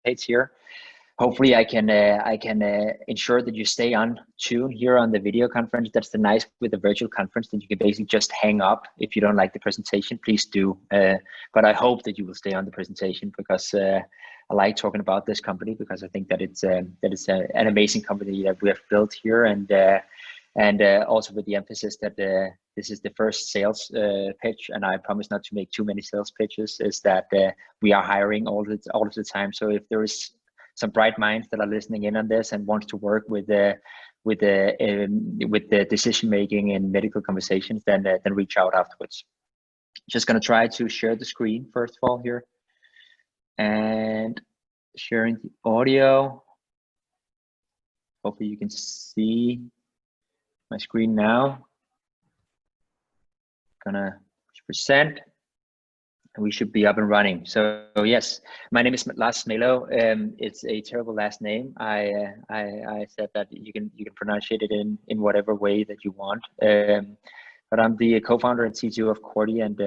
participates here. Hopefully I can ensure that you stay on tune here on the video conference. That's the nice with the virtual conference, that you can basically just hang up if you don't like the presentation. Please do, but I hope that you will stay on the presentation, because I like talking about this company, because I think that it's an amazing company that we have built here, and also with the emphasis that this is the first sales pitch, and I promise not to make too many sales pitches, is that we are hiring all of the time. So if there is some bright minds that are listening in on this and wants to work with the decision making in medical conversations, then reach out afterwards. Just going to try to share the screen first of all here, and sharing the audio. Hopefully you can see my screen now. Gonna present, and we should be up and running. So yes, my name is Lars. It's a terrible last name. I said that you can pronounce it in whatever way that you want. But I'm the co-founder and CTO of Corti, and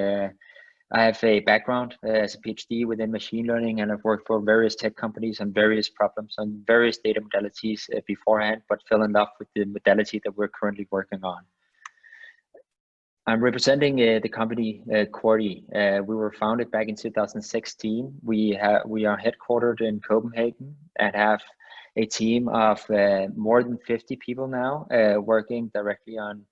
I have a background as a PhD within machine learning, and I've worked for various tech companies on various problems on various data modalities beforehand, but fell in love with the modality that we're currently working on. I'm representing the company Corti. We were founded back in 2016. We are headquartered in Copenhagen and have a team of more than 50 people now, working directly on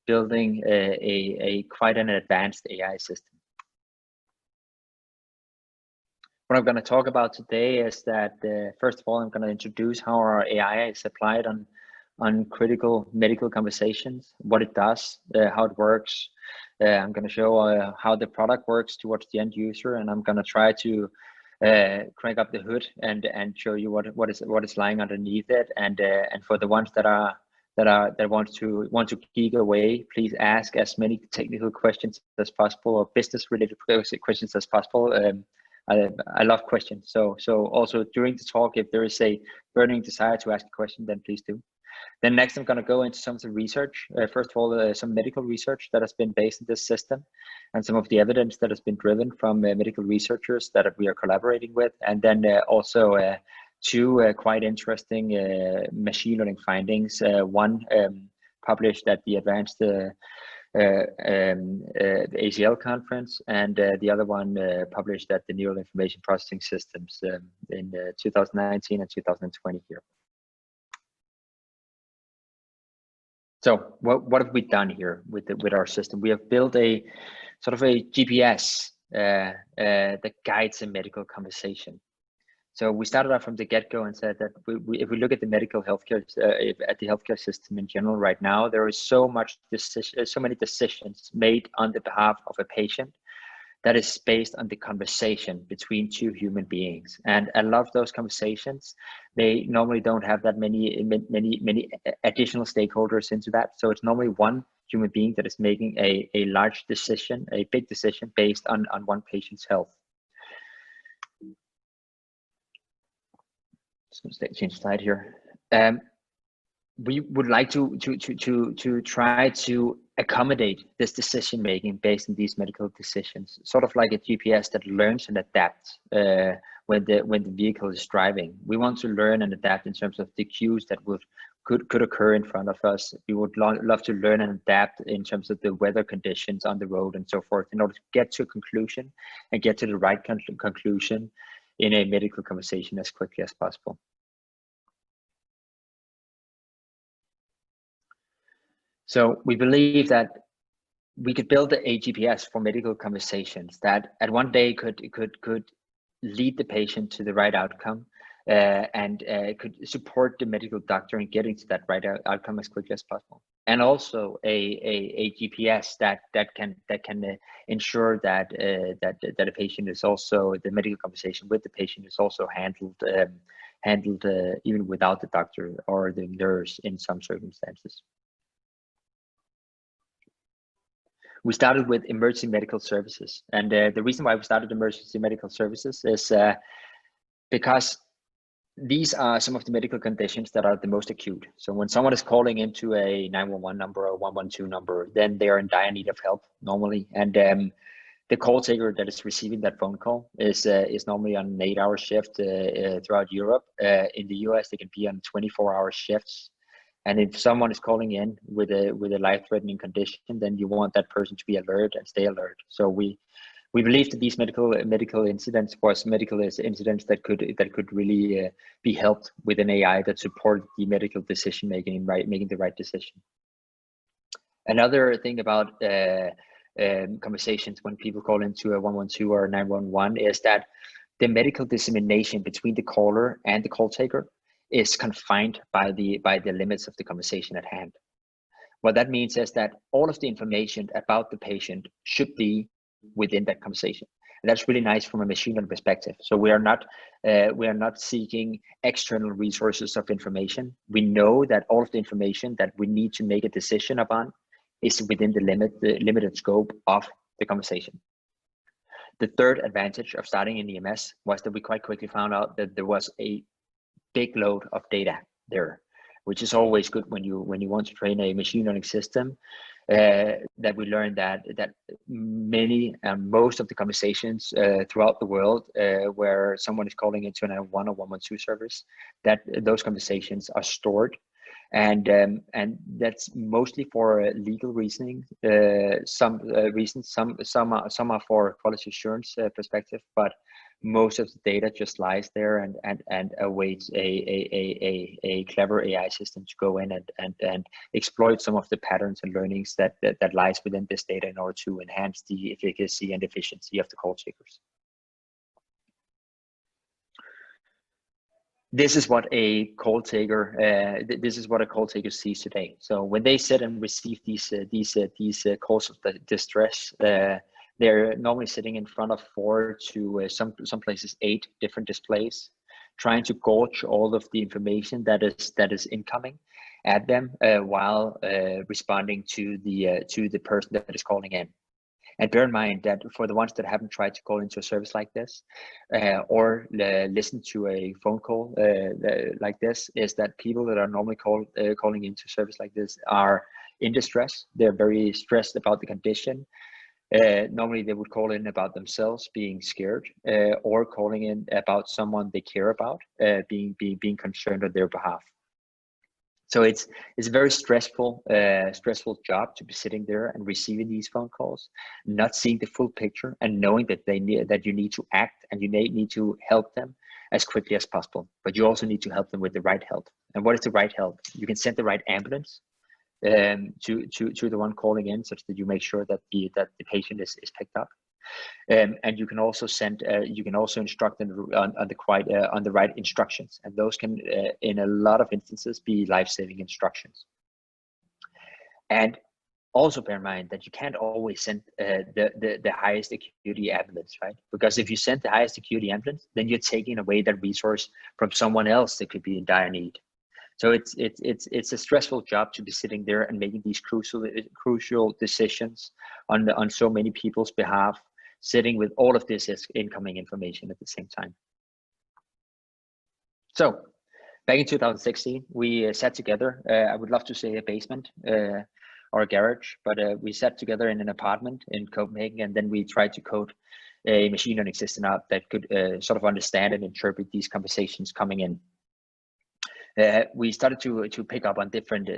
building a quite an advanced AI system. What I'm going to talk about today is that first of all, I'm going to introduce how our AI is applied on critical medical conversations, what it does, how it works. I'm going to show how the product works towards the end user, and I'm going to try to crank up the hood and show you what is lying underneath it. And for the ones that want to geek away, please ask as many technical questions as possible, or business related questions as possible. I love questions. So also during the talk, if there is a burning desire to ask a question, then please do. Then next, I'm going to go into some of the research. First of all, some medical research that has been based in this system, and some of the evidence that has been driven from medical researchers that we are collaborating with. And then also two quite interesting machine learning findings. One published at the Advanced ACL conference, and the other one published at the Neural Information Processing Systems in 2019 and 2020 here. So what have we done here with our system? We have built a sort of a GPS that guides a medical conversation. So we started out from the get-go and said that if we look at the medical healthcare, at the healthcare system in general right now, there is so many decisions made on the behalf of a patient that is based on the conversation between two human beings. And a lot of those conversations, they normally don't have that many additional stakeholders into that. So it's normally one human being that is making a large decision, a big decision based on one patient's health. So let's change the slide here. We would like to try to accommodate this decision making based on these medical decisions, sort of like a GPS that learns and adapts when the vehicle is driving. We want to learn and adapt in terms of the cues that could occur in front of us. We would love to learn and adapt in terms of the weather conditions on the road and so forth, in order to get to a conclusion and get to the right conclusion in a medical conversation as quickly as possible. So we believe that we could build a GPS for medical conversations that at one day could lead the patient to the right outcome, and could support the medical doctor in getting to that right outcome as quickly as possible. And also a GPS that can ensure that a patient is also, the medical conversation with the patient is also handled even without the doctor or the nurse in some circumstances. We started with emergency medical services, and the reason why we started emergency medical services is because these are some of the medical conditions that are the most acute. So when someone is calling into a 911 number or 112 number, then they are in dire need of help normally, and The call taker that is receiving that phone call is normally on an 8-hour shift throughout Europe. In the US, they can be on 24-hour shifts. And if someone is calling in with a life-threatening condition, then you want that person to be alert and stay alert. So we believe that these medical incidents was medical incidents that could really be helped with an AI that support the medical decision making, making the right decision. Another thing about conversations when people call into a 112 or 911 is that the medical dissemination between the caller and the call taker is confined by the limits of the conversation at hand. What that means is that all of the information about the patient should be within that conversation. And that's really nice from a machine learning perspective. So we are not seeking external resources of information. We know that all of the information that we need to make a decision upon is within the limited scope of the conversation. The third advantage of starting in EMS was that we quite quickly found out that there was a big load of data there, which is always good when you want to train a machine learning system. That we learned that most of the conversations throughout the world where someone is calling into an 911 or 112 service, that those conversations are stored, and that's mostly for legal reasoning. Some reasons, some are for quality assurance perspective, but most of the data just lies there and awaits a clever AI system to go in and exploit some of the patterns and learnings that lies within this data in order to enhance the efficacy and efficiency of the call takers. This is what a call taker sees today. So when they sit and receive these calls of distress, they're normally sitting in front of 4 to some places 8 different displays, trying to gauge all of the information that is incoming at them while responding to the person that is calling in. And bear in mind that for the ones that haven't tried to call into a service like this or listen to a phone call like this, is that people that are normally calling into a service like this are in distress. They're very stressed about the condition. Normally they would call in about themselves being scared or calling in about someone they care about being concerned on their behalf. So it's a very stressful job to be sitting there and receiving these phone calls, not seeing the full picture and knowing that you need to act and you need to help them as quickly as possible. But you also need to help them with the right help. And what is the right help? You can send the right ambulance to the one calling in, such that you make sure that the patient is picked up. And you can also instruct them on the right instructions, and those can in a lot of instances be life-saving instructions. And also bear in mind that you can't always send the highest acuity ambulance, right? Because if you send the highest acuity ambulance, then you're taking away that resource from someone else that could be in dire need. So it's a stressful job to be sitting there and making these crucial decisions on so many people's behalf, sitting with all of this incoming information at the same time. So back in 2016, we sat together. I would love to say a basement or a garage, but we sat together in an apartment in Copenhagen, and then we tried to code a machine learning system out that could sort of understand and interpret these conversations coming in. We started to pick up on different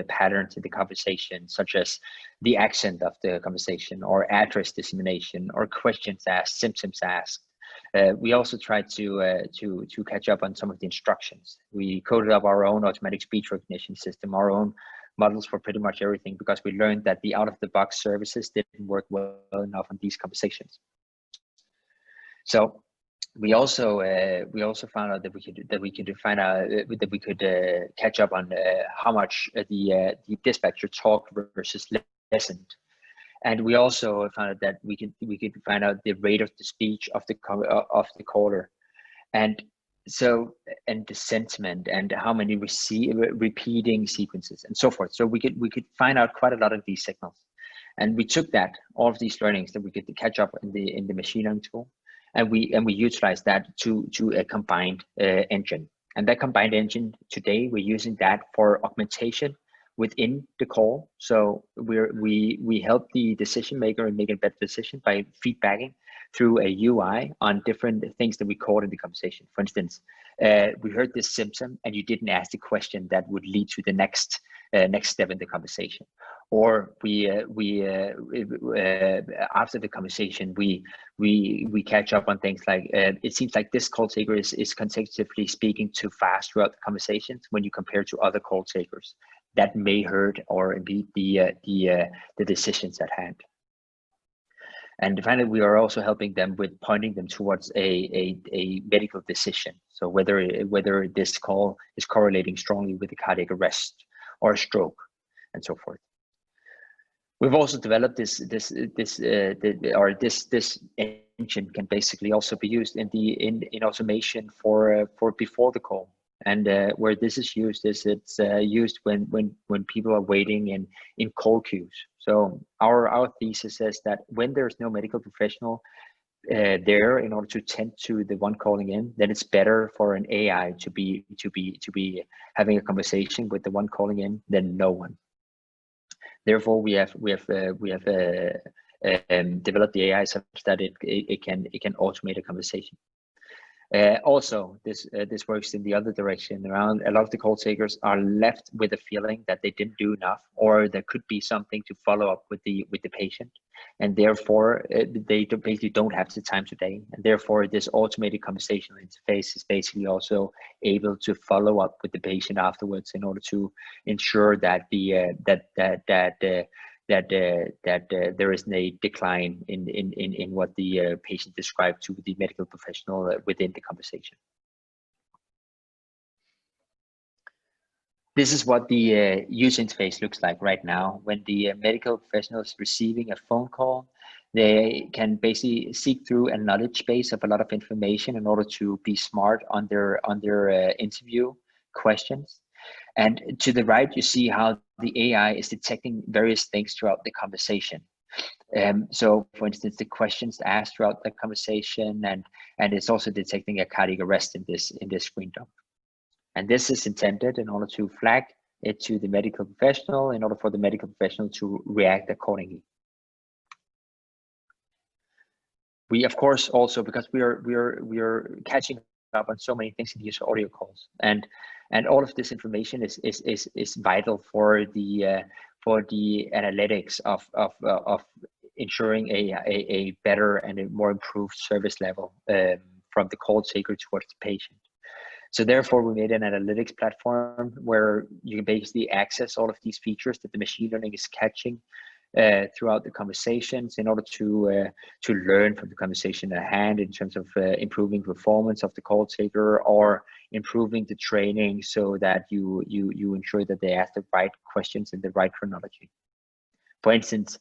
patterns in the conversation, such as the accent of the conversation, or address dissemination, or questions asked, symptoms asked. We also tried to catch up on some of the instructions. We coded up our own automatic speech recognition system, our own models for pretty much everything, because we learned that the out-of-the-box services didn't work well enough on these conversations. So we also found out that we could catch up on how much the dispatcher talked versus listened, and we also found out that we could find out the rate of the speech of the caller, and the sentiment and how many repeating sequences and so forth. So we could find out quite a lot of these signals, and we took all of these learnings that we could catch up in the machine learning tool. And we utilize that to a combined engine. And that combined engine today, we're using that for augmentation within the call. So we help the decision maker and make a better decision by feedbacking through a UI on different things that we caught in the conversation. For instance, we heard this symptom and you didn't ask the question that would lead to the next step in the conversation. Or after the conversation, we catch up on things like it seems like this call taker is consecutively speaking too fast throughout the conversations when you compare to other call takers. That may hurt or impede the decisions at hand. And finally, we are also helping them with pointing them towards a medical decision. So whether this call is correlating strongly with a cardiac arrest or a stroke, and so forth. We've also developed this engine can basically also be used in automation for before the call. And where this is used is it's used when people are waiting in call queues. So our thesis is that when there's no medical professional there in order to tend to the one calling in, then it's better for an AI to be having a conversation with the one calling in than no one. Therefore, we have developed the AI such that it can automate a conversation. Also, this works in the other direction around. A lot of the call takers are left with a feeling that they didn't do enough, or there could be something to follow up with the patient, and therefore they basically don't have the time today. And therefore, this automated conversational interface is basically also able to follow up with the patient afterwards in order to ensure that there isn't a decline in what the patient described to the medical professional within the conversation. This is what the user interface looks like right now. When the medical professional is receiving a phone call, they can basically seek through a knowledge base of a lot of information in order to be smart on their interview questions. And to the right, you see how the AI is detecting various things throughout the conversation. So, for instance, the questions asked throughout the conversation, and it's also detecting a cardiac arrest in this screen dump. And this is intended in order to flag it to the medical professional in order for the medical professional to react accordingly. We, of course, also, because we are catching up on so many things in these audio calls, and all of this information is vital for the analytics of ensuring a better and a more improved service level from the call taker towards the patient. So therefore, we made an analytics platform where you can basically access all of these features that the machine learning is catching throughout the conversations in order to learn from the conversation at hand in terms of improving performance of the call taker or improving the training so that you ensure that they ask the right questions in the right chronology. For instance,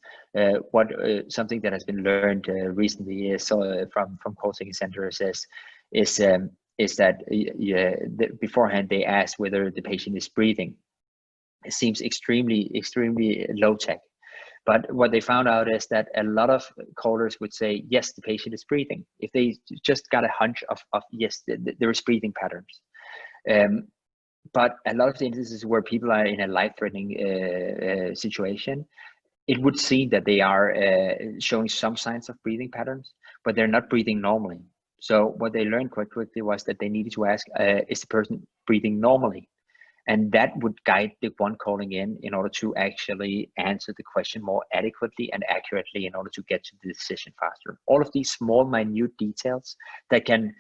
something that has been learned recently is from call taking centers is that beforehand they ask whether the patient is breathing. It seems extremely low tech. But what they found out is that a lot of callers would say, yes, the patient is breathing, if they just got a hunch of yes, there is breathing patterns. But a lot of the instances where people are in a life-threatening situation, it would seem that they are showing some signs of breathing patterns, but they're not breathing normally. So what they learned quite quickly was that they needed to ask, is the person breathing normally? And that would guide the one calling in order to actually answer the question more adequately and accurately in order to get to the decision faster. All of these small, minute details that can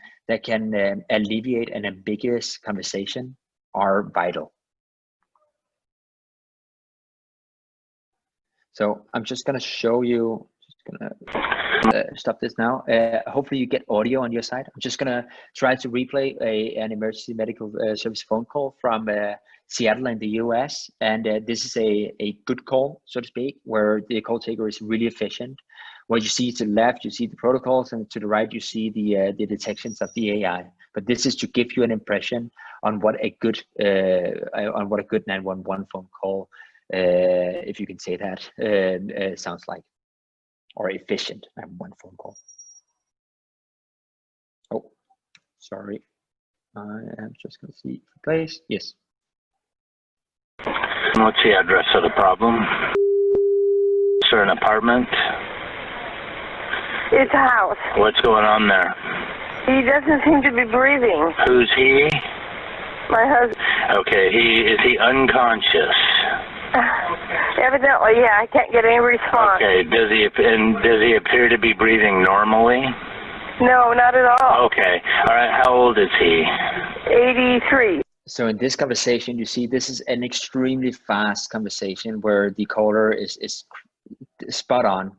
alleviate an ambiguous conversation are vital. So I'm just going to show you, stop this now. Hopefully you get audio on your side. I'm just going to try to replay an emergency medical service phone call from Seattle in the US. And this is a good call, so to speak, where the call taker is really efficient. What you see to the left, you see the protocols, and to the right, you see the detections of the AI. But this is to give you an impression on what a good 911 phone call, if you can say that, sounds like, or efficient 911 phone call. Oh, sorry. I am just going to see if it plays. Yes. What's the address of the problem? Is there an apartment? It's a house. What's going on there? He doesn't seem to be breathing. Who's he? My husband. Okay, is he unconscious? Evidently, yeah. I can't get any response. Okay, does he appear to be breathing normally? No, not at all. Okay, all right. How old is he? 83. So in this conversation, you see this is an extremely fast conversation where the caller is spot on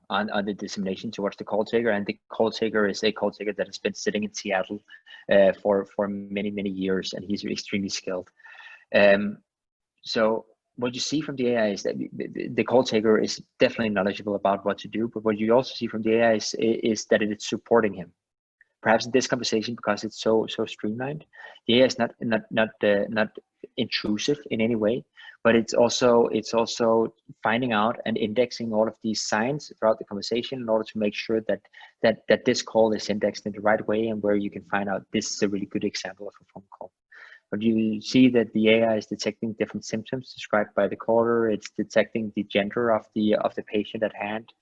the dissemination towards the call taker, and the call taker is a call taker that has been sitting in Seattle for many years, and he's extremely skilled. So what you see from the AI is that the call taker is definitely knowledgeable about what to do, but what you also see from the AI is that it's supporting him. Perhaps in this conversation, because it's so streamlined, the AI is not intrusive in any way, but it's also finding out and indexing all of these signs throughout the conversation in order to make sure that this call is indexed in the right way, and where you can find out this is a really good example of a phone call. But you see that the AI is detecting different symptoms described by the caller. It's detecting the gender of the patient at hand.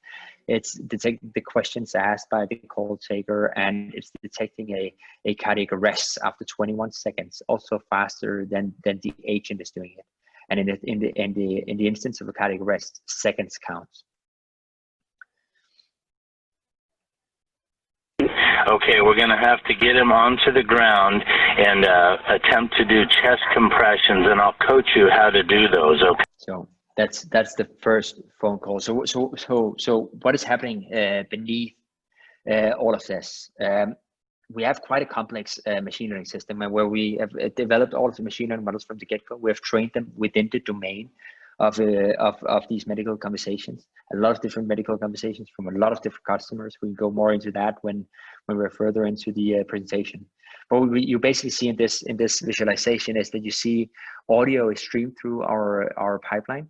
It's detecting the questions asked by the call taker, and it's detecting a cardiac arrest after 21 seconds, also faster than the agent is doing it. And in the instance of a cardiac arrest, seconds counts. Okay, we're going to have to get him onto the ground and attempt to do chest compressions, and I'll coach you how to do those. Okay. So that's the first phone call. So what is happening beneath all of this? We have quite a complex machine learning system, and where we have developed all of the machine learning models from the get-go. We have trained them within the domain of these medical conversations. A lot of different medical conversations from a lot of different customers. We can go more into that when we're further into the presentation. But what you basically see in this visualization is that you see audio is streamed through our pipeline.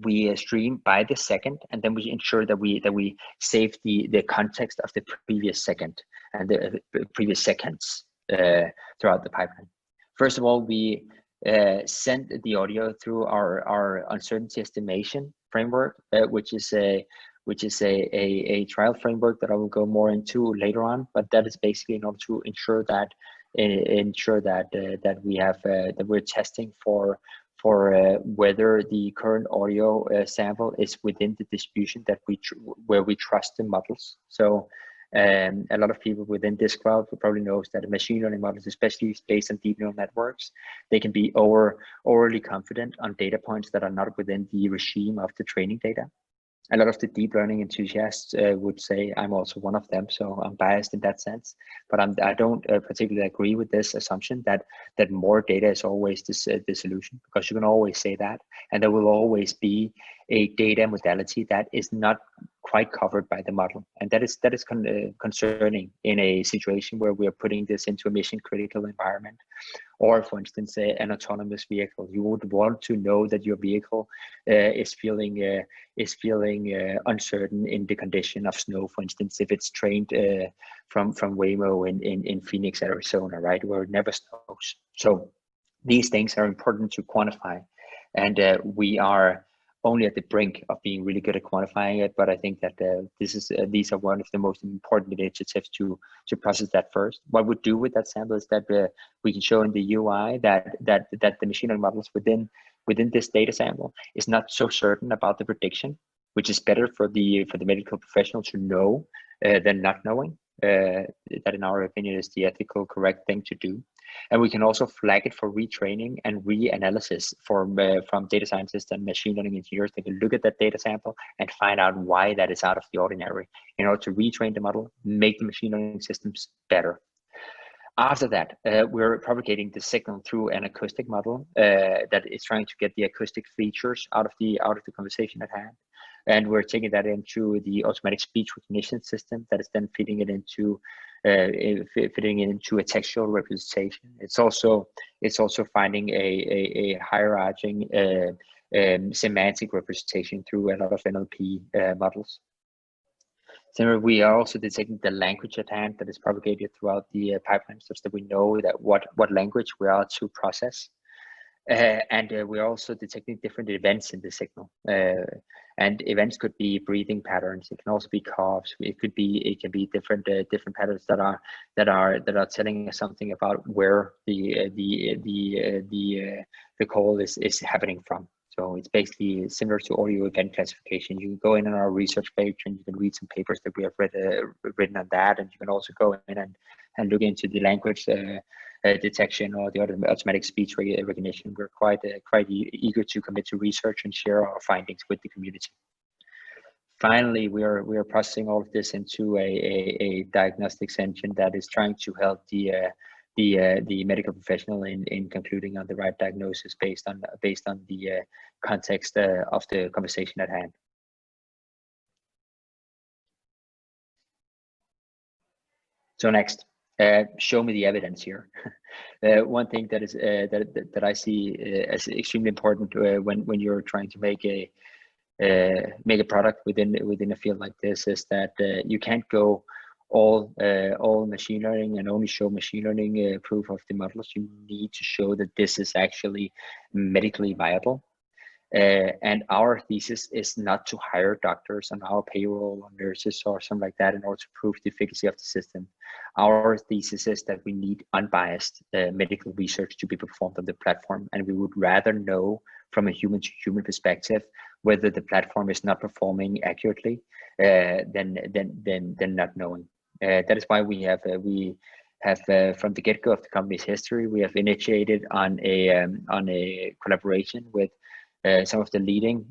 We stream by the second, and then we ensure that we save the context of the previous second and the previous seconds throughout the pipeline. First of all, we send the audio through our uncertainty estimation framework, which is a trial framework that I will go more into later on. But that is basically in order to ensure that we have that we're testing for whether the current audio sample is within the distribution that where we trust the models. So a lot of people within this crowd probably knows that machine learning models, especially based on deep neural networks, they can be overly confident on data points that are not within the regime of the training data. A lot of the deep learning enthusiasts would say I'm also one of them, so I'm biased in that sense. But I don't particularly agree with this assumption that more data is always the solution, because you can always say that, and there will always be a data modality that is not quite covered by the model, and that is concerning in a situation where we are putting this into a mission critical environment. Or, for instance, an autonomous vehicle. You would want to know that your vehicle is feeling uncertain in the condition of snow. For instance, if it's trained from Waymo in Phoenix, Arizona, right, where it never snows. So these things are important to quantify, and we are only at the brink of being really good at quantifying it. But I think that these are one of the most important initiatives to process that first. What we do with that sample is that we can show in the UI that the machine learning models within this data sample is not so certain about the prediction, which is better for the medical professional to know than not knowing. That, in our opinion, is the ethical correct thing to do. And we can also flag it for retraining and reanalysis from data scientists and machine learning engineers. They can look at that data sample and find out why that is out of the ordinary in order to retrain the model, make the machine learning systems better. After that, we're propagating the signal through an acoustic model that is trying to get the acoustic features out of the conversation at hand. And we're taking that into the automatic speech recognition system that is then fitting it into a textual representation. It's also finding a hierarching semantic representation through a lot of NLP models. So we are also detecting the language at hand that is propagated throughout the pipeline, such that we know that what language we are to process. And we're also detecting different events in the signal. And events could be breathing patterns. It can also be coughs. It can be different patterns that are telling us something about where the call is happening from. So it's basically similar to audio event classification. You can go in on our research page and you can read some papers that we have written on that, and you can also go in and look into the language detection or the automatic speech recognition. We're quite eager to commit to research and share our findings with the community. Finally, we are processing all of this into a diagnostics engine that is trying to help the medical professional in concluding on the right diagnosis based on the context of the conversation at hand. So next, show me the evidence here. One thing that is that I see as extremely important when you're trying to make a product within a field like this is that you can't go all machine learning and only show machine learning proof of the models. You need to show that this is actually medically viable. And our thesis is not to hire doctors on our payroll or nurses or something like that in order to prove the efficacy of the system. Our thesis is that we need unbiased medical research to be performed on the platform, and we would rather know from a human-to-human perspective whether the platform is not performing accurately than not knowing. That is why we have from the get-go of the company's history, we have initiated on a collaboration with some of the leading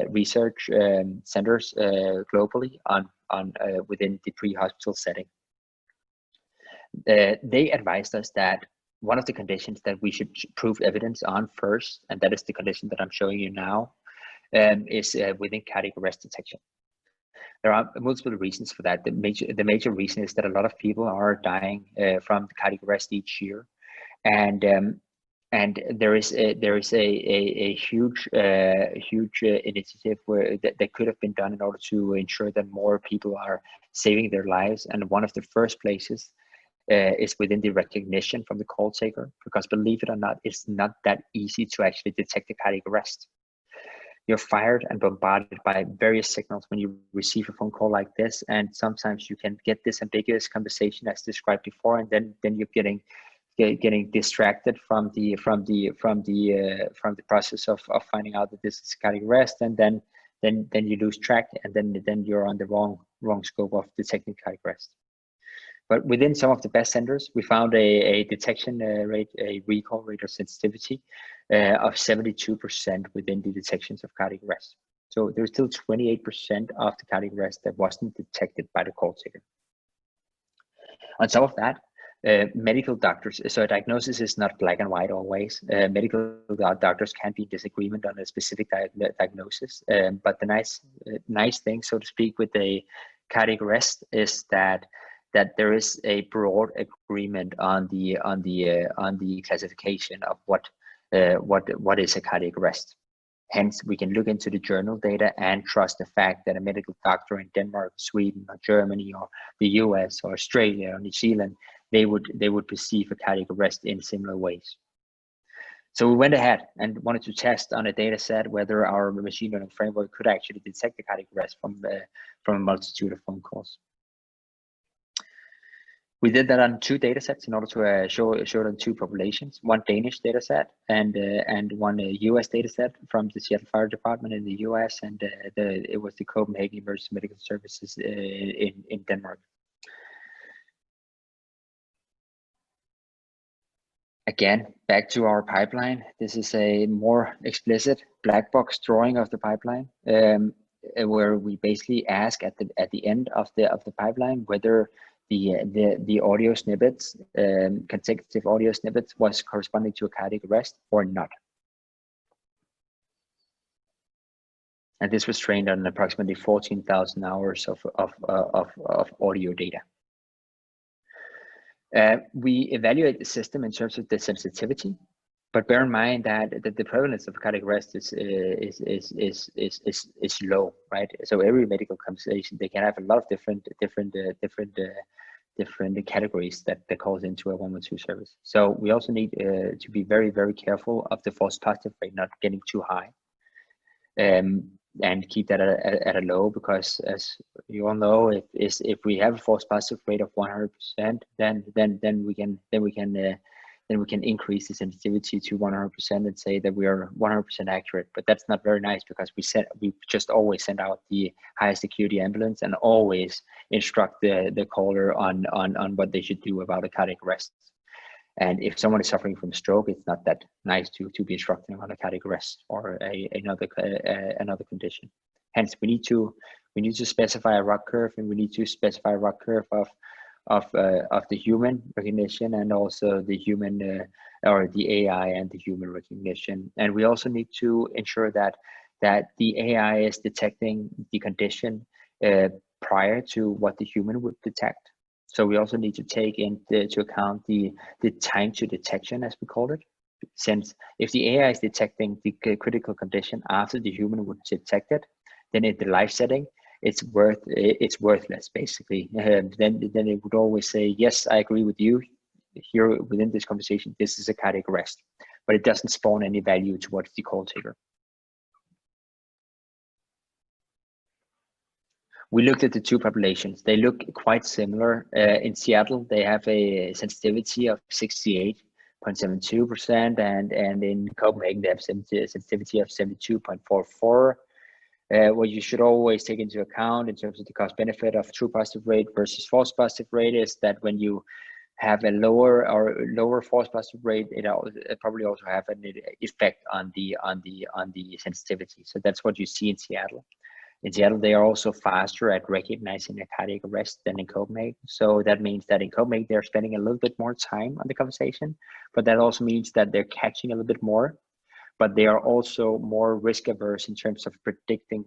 research centers globally on within the pre-hospital setting. They advised us that one of the conditions that we should prove evidence on first, and that is the condition that I'm showing you now, is within cardiac arrest detection. There are multiple reasons for that. The major reason is that a lot of people are dying from cardiac arrest each year, and there is a huge initiative where that could have been done in order to ensure that more people are saving their lives. And one of the first places is within the recognition from the call taker, because believe it or not, it's not that easy to actually detect a cardiac arrest. You're fired and bombarded by various signals when you receive a phone call like this, and sometimes you can get this ambiguous conversation as described before, and then you're getting distracted from the process of finding out that this is cardiac arrest, and then you lose track, and then you're on the wrong scope of detecting cardiac arrest. But within some of the best centers, we found a detection rate, a recall rate or sensitivity of 72% within the detections of cardiac arrest. So there's still 28% of the cardiac arrest that wasn't detected by the call taker. On top of that, medical doctors, so a diagnosis is not black and white always. Medical doctors can be in disagreement on a specific diagnosis, but the nice thing, so to speak, with the cardiac arrest is that there is a broad agreement on the classification of what is a cardiac arrest. Hence, we can look into the journal data and trust the fact that a medical doctor in Denmark, Sweden, or Germany, or the US, or Australia, or New Zealand, they would perceive a cardiac arrest in similar ways. So we went ahead and wanted to test on a data set whether our machine learning framework could actually detect the cardiac arrest from a multitude of phone calls. We did that on 2 data sets in order to show it on 2 populations, one Danish data set and one US data set from the Seattle Fire Department in the US, and it was the Copenhagen Emergency Medical Services in Denmark. Again, back to our pipeline. This is a more explicit black box drawing of the pipeline, where we basically ask at the end of the pipeline whether the audio snippets, consecutive audio snippets, was corresponding to a cardiac arrest or not. And this was trained on approximately 14,000 hours of audio data. We evaluate the system in terms of the sensitivity, but bear in mind that the prevalence of cardiac arrest is low, right? So every medical conversation, they can have a lot of different categories that calls into a 112 service. So we also need to be very, very careful of the false positive rate not getting too high, and keep that at a low, because as you all know, if we have a false positive rate of 100%, then we can increase the sensitivity to 100% and say that we are 100% accurate. But that's not very nice, because we just always send out the highest acuity ambulance and always instruct the caller on what they should do about a cardiac arrest. And if someone is suffering from stroke, it's not that nice to be instructing on a cardiac arrest or another condition. Hence, we need to specify a ROC curve, and we need to specify a ROC curve of the human recognition, and also the human or the AI and the human recognition. And we also need to ensure that the AI is detecting the condition prior to what the human would detect. So we also need to take into account the time to detection, as we call it. Since if the AI is detecting the critical condition after the human would detect it, then in the life setting, it's worthless, basically. Then it would always say, yes, I agree with you here within this conversation, this is a cardiac arrest, but it doesn't spawn any value towards the call taker. We looked at the two populations. They look quite similar. In Seattle, they have a sensitivity of 68.72%, and in Copenhagen, they have sensitivity of 72.44%. What you should always take into account in terms of the cost benefit of true positive rate versus false positive rate is that when you have a lower false positive rate, it probably also have an effect on the sensitivity. So that's what you see in Seattle. In Seattle, they are also faster at recognizing a cardiac arrest than in Copenhagen. So that means that in Copenhagen, they're spending a little bit more time on the conversation, but that also means that they're catching a little bit more, but they are also more risk averse in terms of predicting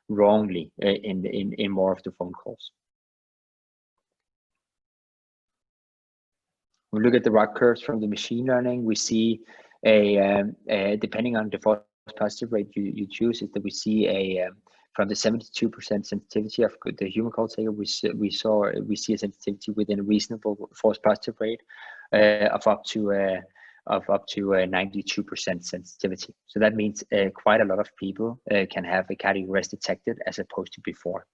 wrongly in more of the phone calls. We look at the ROC curves from the machine learning. We see depending on the false positive rate you choose, is that we see from the 72% sensitivity of the human call taker, we see a sensitivity within a reasonable false positive rate of up to 92% sensitivity. So that means quite a lot of people can have a cardiac arrest detected as opposed to before.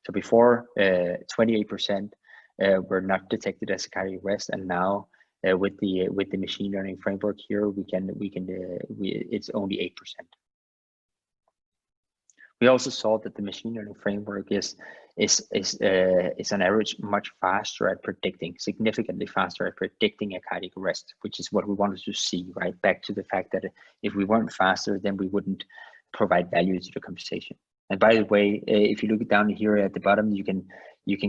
So before 28% were not detected as a cardiac arrest, and now with the machine learning framework here, it's only 8%. We also saw that the machine learning framework is on average much faster at predicting, significantly faster at predicting a cardiac arrest, which is what we wanted to see, right? Back to the fact that if we weren't faster, then we wouldn't provide value to the conversation. And by the way, if you look down here at the bottom, you can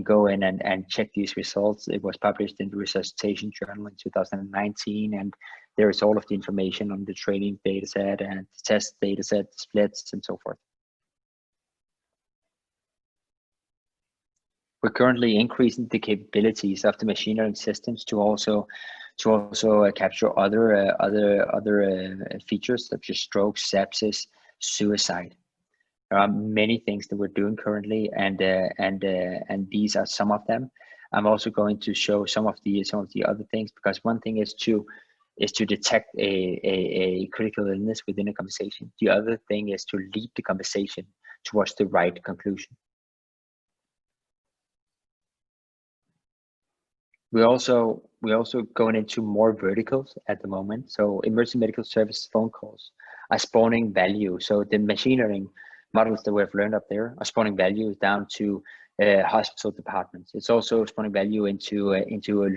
go in and check these results. It was published in the Resuscitation Journal in 2019, and there is all of the information on the training data set and the test data set, splits, and so forth. We're currently increasing the capabilities of the machine learning systems to also capture other features such as stroke, sepsis, suicide. There are many things that we're doing currently, and these are some of them. I'm also going to show some of the other things, because one thing is to detect a critical illness within a conversation. The other thing is to lead the conversation towards the right conclusion. We also going into more verticals at the moment. So emergency medical service phone calls are spawning value. So the machine learning models that we have learned up there are spawning value down to hospital departments. It's also spawning value into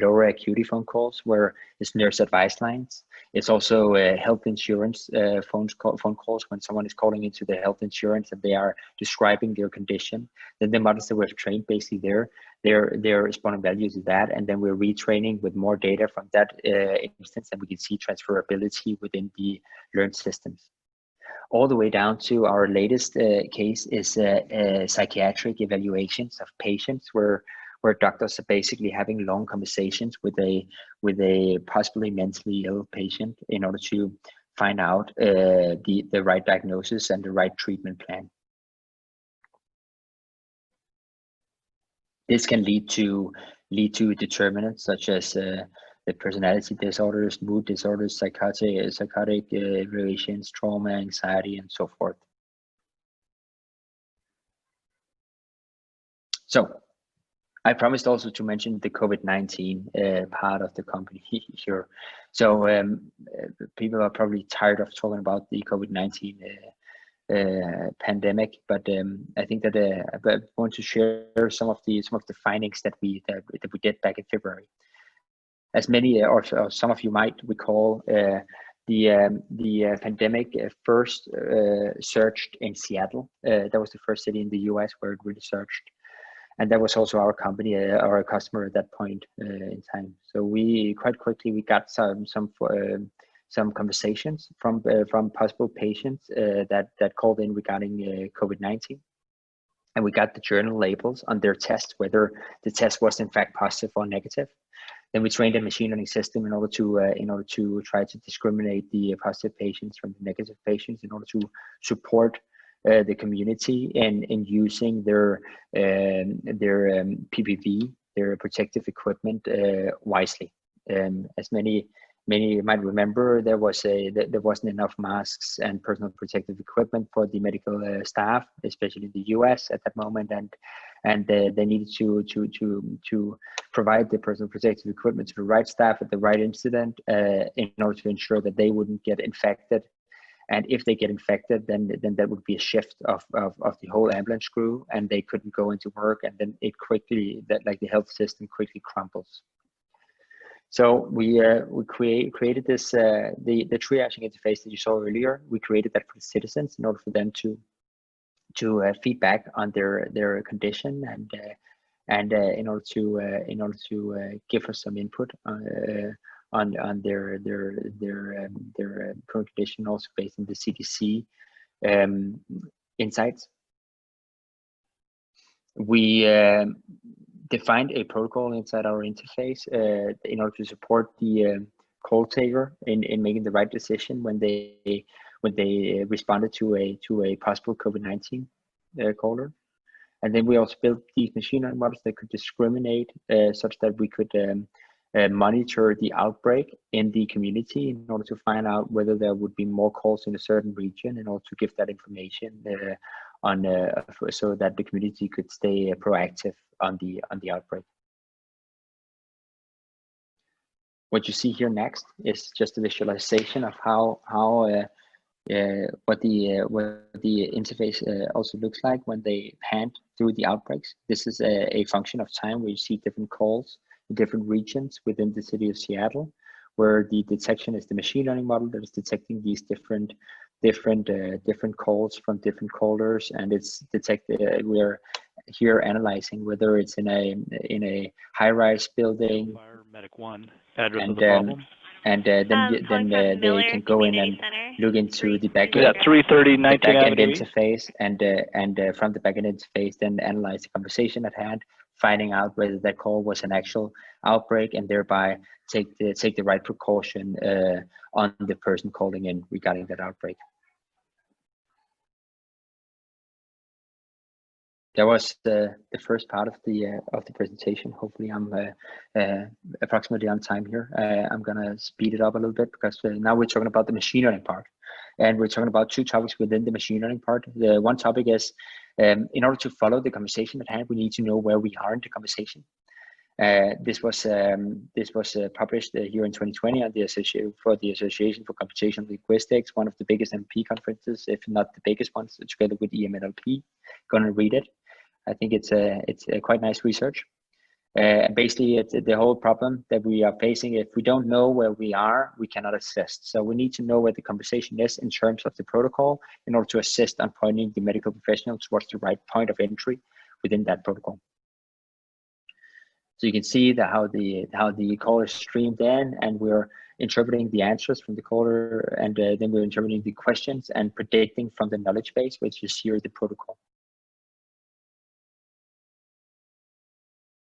lower acuity phone calls where it's nurse advice lines. It's also health insurance phone calls when someone is calling into the health insurance and they are describing their condition. Then the models that we've trained basically they're spawning value to that, and then we're retraining with more data from that instance, and we can see transferability within the learned systems. All the way down to our latest case is psychiatric evaluations of patients where doctors are basically having long conversations with a possibly mentally ill patient in order to find out the right diagnosis and the right treatment plan. This can lead to determinants such as the personality disorders, mood disorders, psychotic variations, trauma, anxiety, and so forth. So I promised also to mention the COVID-19 part of the company here. So people are probably tired of talking about the COVID-19 pandemic, but I think that I want to share some of the findings that we did back in February. As many or some of you might recall, the pandemic first surged in Seattle. That was the first city in the U.S. where it really surged. And that was also our company, our customer at that point in time. So we quite quickly got some conversations from possible patients that called in regarding COVID-19, and we got the journal labels on their test, whether the test was in fact positive or negative. Then we trained a machine learning system in order to try to discriminate the positive patients from the negative patients, in order to support the community in using their PPV, their protective equipment, wisely. As many might remember, there wasn't enough masks and personal protective equipment for the medical staff, especially in the U.S. at that moment, and they needed to provide the personal protective equipment to the right staff at the right incident in order to ensure that they wouldn't get infected. And if they get infected, then that would be a shift of the whole ambulance crew, and they couldn't go into work, and then it quickly, the health system quickly crumbles. So we created this the triaging interface that you saw earlier. We created that for the citizens in order for them to feedback on their condition, and in order to give us some input on their current condition, also based on the CDC insights. We defined a protocol inside our interface in order to support the call taker in making the right decision when they responded to a possible COVID-19 caller. And then we also built these machine learning models that could discriminate such that we could monitor the outbreak in the community in order to find out whether there would be more calls in a certain region, in order to give that information so that the community could stay proactive on the outbreak. What you see here next is just a visualization of what the interface also looks like when they hand through the outbreaks. This is a function of time where you see different calls in different regions within the city of Seattle, where the detection is the machine learning model that is detecting these different calls from different callers, and it's detected. We're here analyzing whether it's in a high-rise building. Medic 1, address of the problem. And then they can go in and look into the back end, 330 backend interface, and from the backend interface, then analyze the conversation at hand, finding out whether that call was an actual outbreak, and thereby take the right precaution on the person calling in regarding that outbreak. That was the first part of the presentation. Hopefully, I'm approximately on time here. I'm gonna speed it up a little bit, because now we're talking about the machine learning part, and we're talking about two topics within the machine learning part. The one topic is, in order to follow the conversation at hand, we need to know where we are in the conversation. This was published here in 2020 on the Association for Computational Linguistics, one of the biggest MP conferences, if not the biggest ones, together with EMNLP. Gonna read it. I think it's a quite nice research. Basically, it's the whole problem that we are facing. If we don't know where we are, we cannot assist. So we need to know where the conversation is in terms of the protocol, in order to assist on pointing the medical professional towards the right point of entry within that protocol. So you can see that how the call is streamed in, and we're interpreting the answers from the caller, and then we're interpreting the questions and predicting from the knowledge base, which is here the protocol.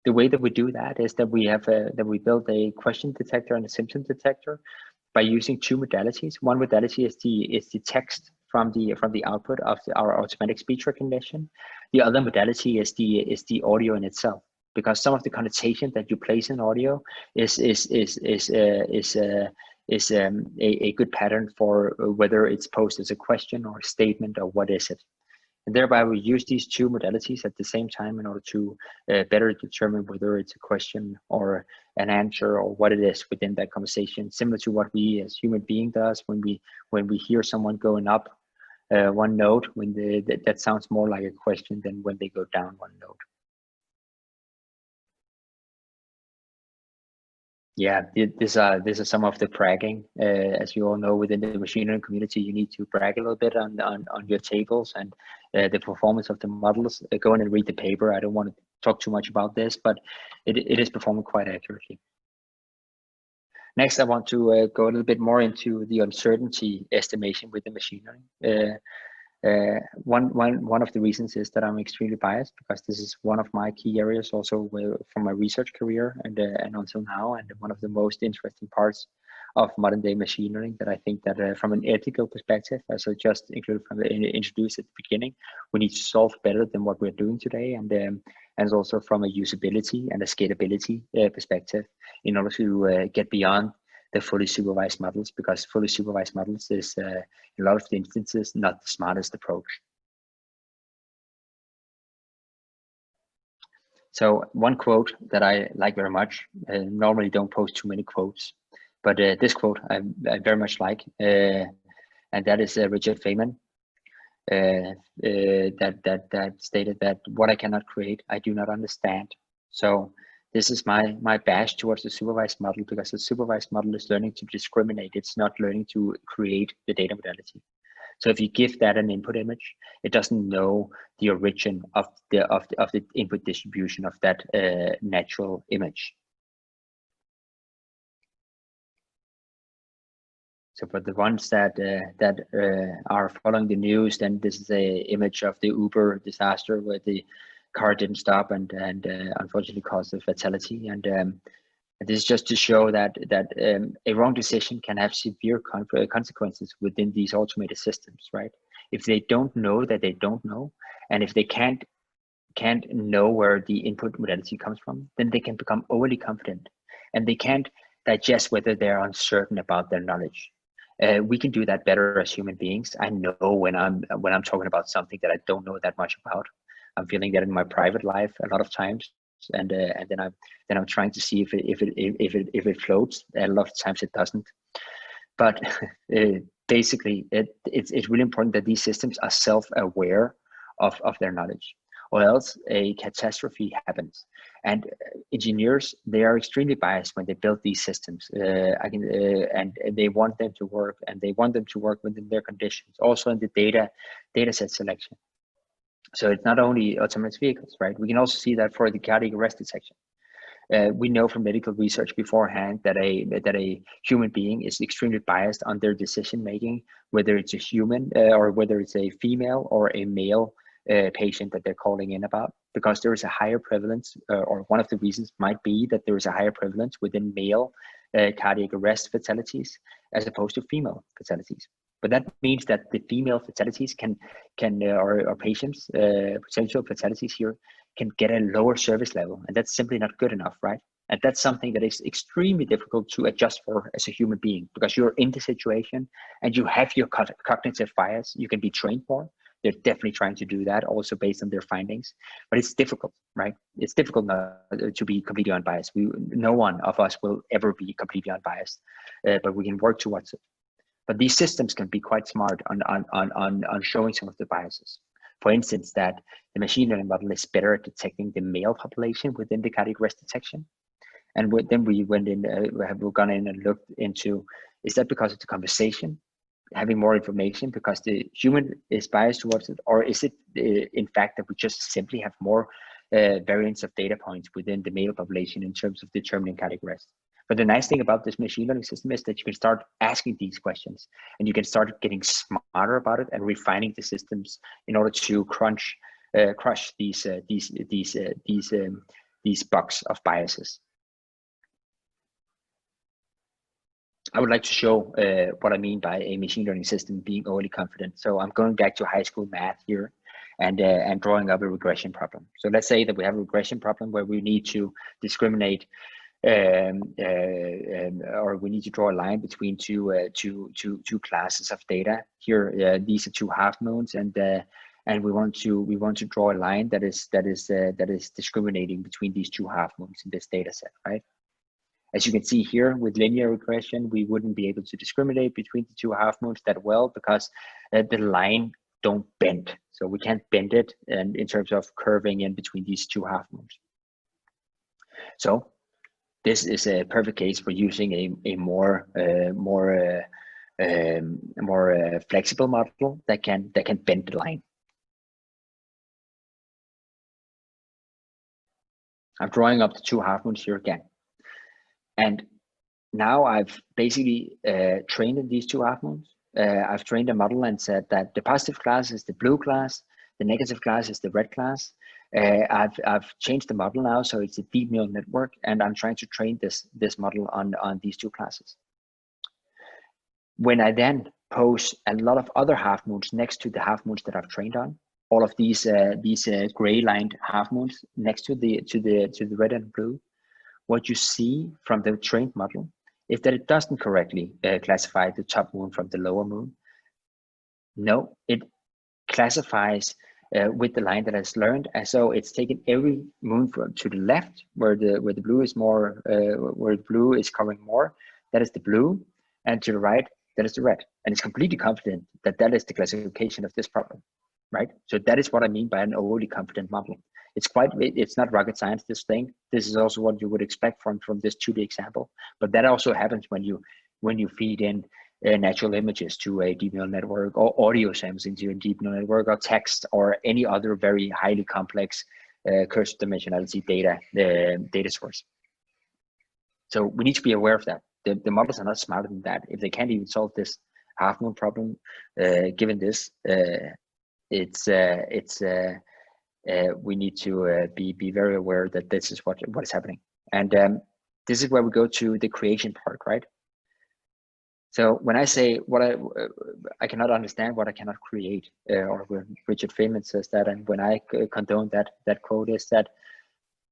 The way that we do that is that we have we build a question detector and a symptom detector by using two modalities. One modality is the text from the output of our automatic speech recognition. The other modality is the audio in itself. because some of the connotation that you place in audio is a good pattern for whether it's posed as a question or a statement or what is it. And thereby we use these two modalities at the same time in order to better determine whether it's a question or an answer or what it is within that conversation, similar to what we as human being does when we hear someone going up one note, when that sounds more like a question than when they go down one note. Yeah, these are some of the bragging. As you all know, within the machine learning community, you need to brag a little bit on your tables and the performance of the models. Go in and read the paper. I don't want to talk too much about this, but it is performing quite accurately. Next, I want to go a little bit more into the uncertainty estimation with the machine learning. One of the reasons is that I'm extremely biased, because this is one of my key areas also from my research career and until now, and one of the most interesting parts of modern day machine learning, that I think that from an ethical perspective, as I just introduced at the beginning, we need to solve better than what we're doing today, and also from a usability and a scalability perspective, in order to get beyond the fully supervised models, because fully supervised models is in a lot of the instances not the smartest approach. So one quote that I like very much, normally don't post too many quotes, but this quote I very much like, and that is Richard Feynman, that stated that what I cannot create, I do not understand. So this is my bash towards the supervised model, because the supervised model is learning to discriminate. It's not learning to create the data modality. So if you give that an input image, it doesn't know the origin of the input distribution of that natural image. So for the ones that are following the news, then this is a image of the Uber disaster where the car didn't stop and unfortunately caused a fatality. And this is just to show that a wrong decision can have severe consequences within these automated systems, right? If they don't know that they don't know, and if they can't know where the input modality comes from, then they can become overly confident, and they can't digest whether they're uncertain about their knowledge. We can do that better as human beings. I know when I'm talking about something that I don't know that much about. I'm feeling that in my private life a lot of times, and then I'm trying to see if it floats. A lot of times it doesn't. But basically, it's really important that these systems are self-aware of their knowledge, or else a catastrophe happens. And engineers, they are extremely biased when they build these systems. And they want them to work, and they want them to work within their conditions. Also in the data set selection. So it's not only autonomous vehicles, right? We can also see that for the cardiac arrest detection. We know from medical research beforehand that a human being is extremely biased on their decision making, whether it's a human or whether it's a female or a male patient that they're calling in about, because there is a higher prevalence, or one of the reasons might be that there is a higher prevalence within male cardiac arrest fatalities as opposed to female fatalities. But that means that the female fatalities or patients, potential fatalities here, can get a lower service level, and that's simply not good enough, right? And that's something that is extremely difficult to adjust for as a human being, because you're in the situation and you have your cognitive bias. You can be trained more. They're definitely trying to do that, also based on their findings, but it's difficult, right? It's difficult not to be completely unbiased. No one of us will ever be completely unbiased, but we can work towards it. But these systems can be quite smart on showing some of the biases. For instance, that the machine learning model is better at detecting the male population within the cardiac arrest detection. And then we went in, we've gone in and looked into, is that because of the conversation, having more information because the human is biased towards it, or is it in fact that we just simply have more variance of data points within the male population in terms of determining cardiac arrest? But the nice thing about this machine learning system is that you can start asking these questions, and you can start getting smarter about it and refining the systems in order to crush these bugs of biases. I would like to show what I mean by a machine learning system being overly confident. So I'm going back to high school math here, and drawing up a regression problem. So let's say that we have a regression problem where we need to discriminate or we need to draw a line between two classes of data. Here, these are two half moons, and we want to draw a line that is discriminating between these two half moons in this data set, right? As you can see here, with linear regression, we wouldn't be able to discriminate between the two half moons that well because the line don't bend, so we can't bend it, and in terms of curving in between these two half moons. So this is a perfect case for using a more flexible model that can bend the line. I'm drawing up the two half moons here again, and now I've basically trained in these two half moons. I've trained a model and said that the positive class is the blue class, the negative class is the red class. I've changed the model now, so it's a deep neural network, and I'm trying to train this model on these two classes. When I then pose a lot of other half moons next to the half moons that I've trained on, all of these gray lined half moons next to the red and blue, what you see from the trained model is that it doesn't correctly classify the top moon from the lower moon. No, it classifies with the line that it's learned, and so it's taken every moon to the left, where the blue is more, where the blue is covering more. That is the blue, and to the right, that is the red, and it's completely confident that that is the classification of this problem, right? So that is what I mean by an overly confident model. It's not rocket science, this thing. This is also what you would expect from this 2D example, but that also happens when you feed in natural images to a deep neural network, or audio samples into a deep neural network, or text, or any other very highly complex cursor dimensionality data source. So we need to be aware of that. The models are not smarter than that. If they can't even solve this half moon problem, given this, we need to be very aware that this is what is happening. And this is where we go to the creation part, right? So when I say what I cannot understand what I cannot create, or when Richard Feynman says that, and when I condone that quote, is that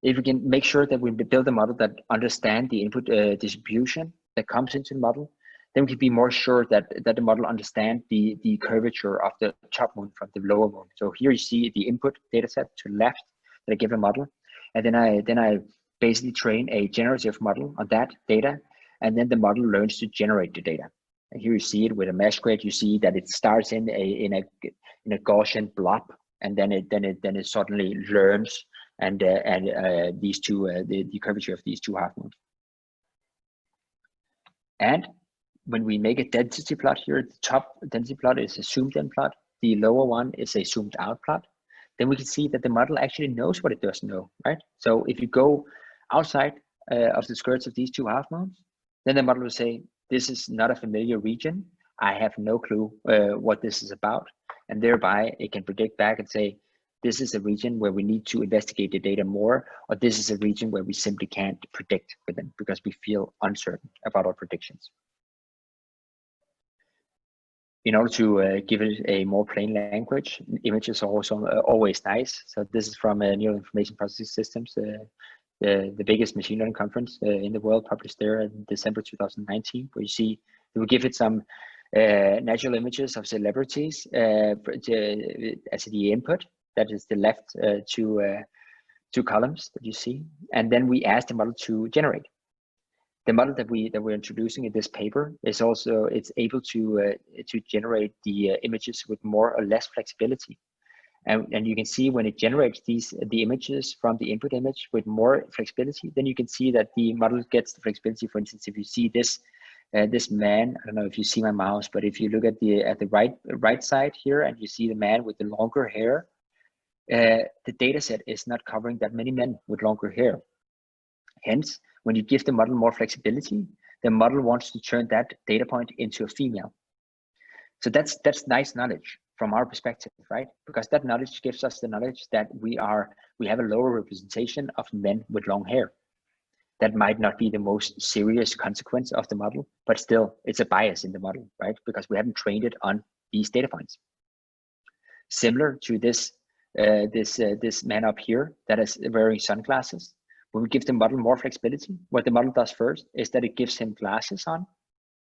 if we can make sure that we build a model that understands the input distribution that comes into the model, then we can be more sure that the model understands the curvature of the top moon from the lower moon. So here you see the input data set to the left that I give a model, and then I basically train a generative model on that data, and then the model learns to generate the data. And here you see it with a mesh grid. You see that it starts in a Gaussian blob, and then it suddenly learns these two the curvature of these two half moons. And when we make a density plot here, the top density plot is a zoomed in plot, the lower one is a zoomed out plot, then we can see that the model actually knows what it doesn't know, right? So if you go outside of the skirts of these two half moons, then the model will say, this is not a familiar region. I have no clue what this is about. And thereby it can predict back and say, this is a region where we need to investigate the data more, or this is a region where we simply can't predict within because we feel uncertain about our predictions. In order to give it a more plain language, images are also always nice. So this is from Neural Information Processing Systems, the biggest machine learning conference in the world, published there in December 2019, where you see we give it some natural images of celebrities as the input. That is the left two columns that you see, and then we ask the model to generate. The model that we're introducing in this paper is also able to generate the images with more or less flexibility, and you can see when it generates the images from the input image with more flexibility, then you can see that the model gets the flexibility. For instance, if you see this man, I don't know if you see my mouse, but if you look at the right side here and you see the man with the longer hair, the data set is not covering that many men with longer hair. Hence, when you give the model more flexibility, the model wants to turn that data point into a female. So that's nice knowledge from our perspective, right? Because that knowledge gives us the knowledge that we have a lower representation of men with long hair. That might not be the most serious consequence of the model, but still it's a bias in the model, right? Because we haven't trained it on these data points. Similar to this this man up here that is wearing sunglasses. When we give the model more flexibility, what the model does first is that it gives him glasses on,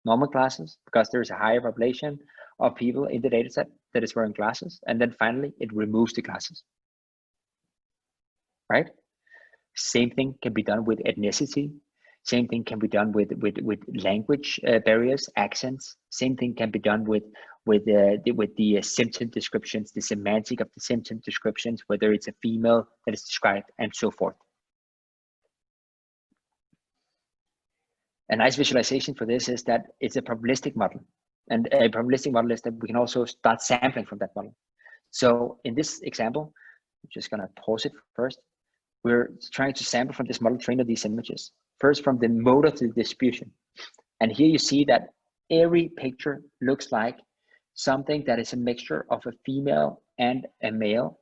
normal glasses, because there is a higher population of people in the data set that is wearing glasses. And then finally, it removes the glasses, right? Same thing can be done with ethnicity. Same thing can be done with language barriers, accents. Same thing can be done with the symptom descriptions, the semantic of the symptom descriptions, whether it's a female that is described, and so forth. A nice visualization for this is that it's a probabilistic model. And a probabilistic model is that we can also start sampling from that model. So in this example, I'm just gonna pause it first. We're trying to sample from this model trained on these images. First from the mode of the distribution. And here you see that every picture looks like something that is a mixture of a female and a male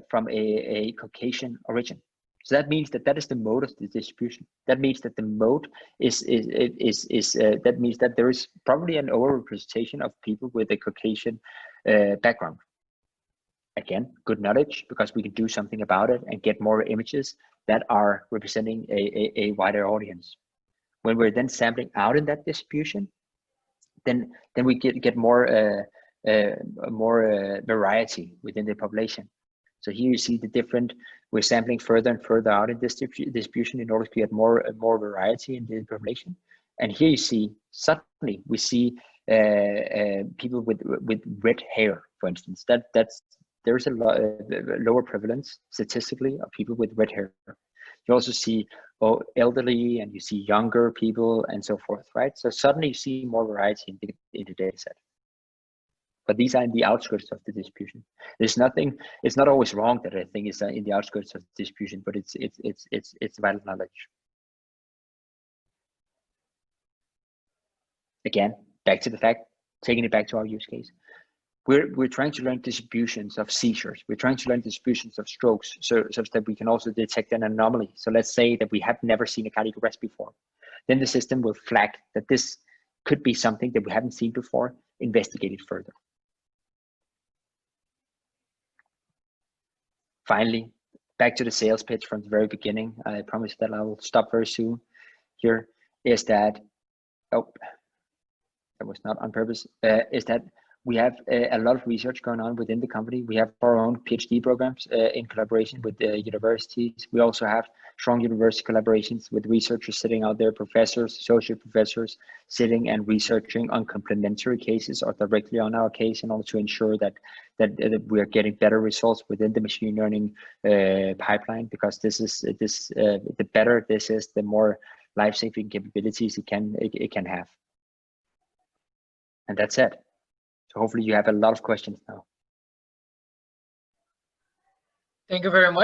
from a Caucasian origin. So that means that that is the mode of the distribution. That means that the mode that means that there is probably an overrepresentation of people with a Caucasian background. Again, good knowledge, because we can do something about it and get more images that are representing a wider audience. When we're then sampling out in that distribution, then we get more variety within the population. So here you see the different, we're sampling further and further out in this distribution in order to get more variety in the population. And here you see, suddenly we see people with red hair, for instance. There's a lower prevalence statistically of people with red hair. You also see elderly, and you see younger people, and so forth, right? So suddenly you see more variety in the data set. But these are in the outskirts of the distribution. There's nothing. It's not always wrong that a thing is in the outskirts of the distribution, but it's vital knowledge. Again, back to the fact, taking it back to our use case. We're trying to learn distributions of seizures. We're trying to learn distributions of strokes, such that we can also detect an anomaly. So let's say that we have never seen a cardiac arrest before. Then the system will flag that this could be something that we haven't seen before, investigate it further. Finally, back to the sales pitch from the very beginning. I promise that I will stop very soon. Here is that, oh, that was not on purpose, is that we have a lot of research going on within the company. We have our own PhD programs in collaboration with the universities. We also have strong university collaborations with researchers sitting out there, professors, associate professors, sitting and researching on complementary cases or directly on our case, in order to ensure that we are getting better results within the machine learning pipeline. Because the better this is, the more life-saving capabilities it can have. And that's it. So hopefully you have a lot of questions now. Thank you very much.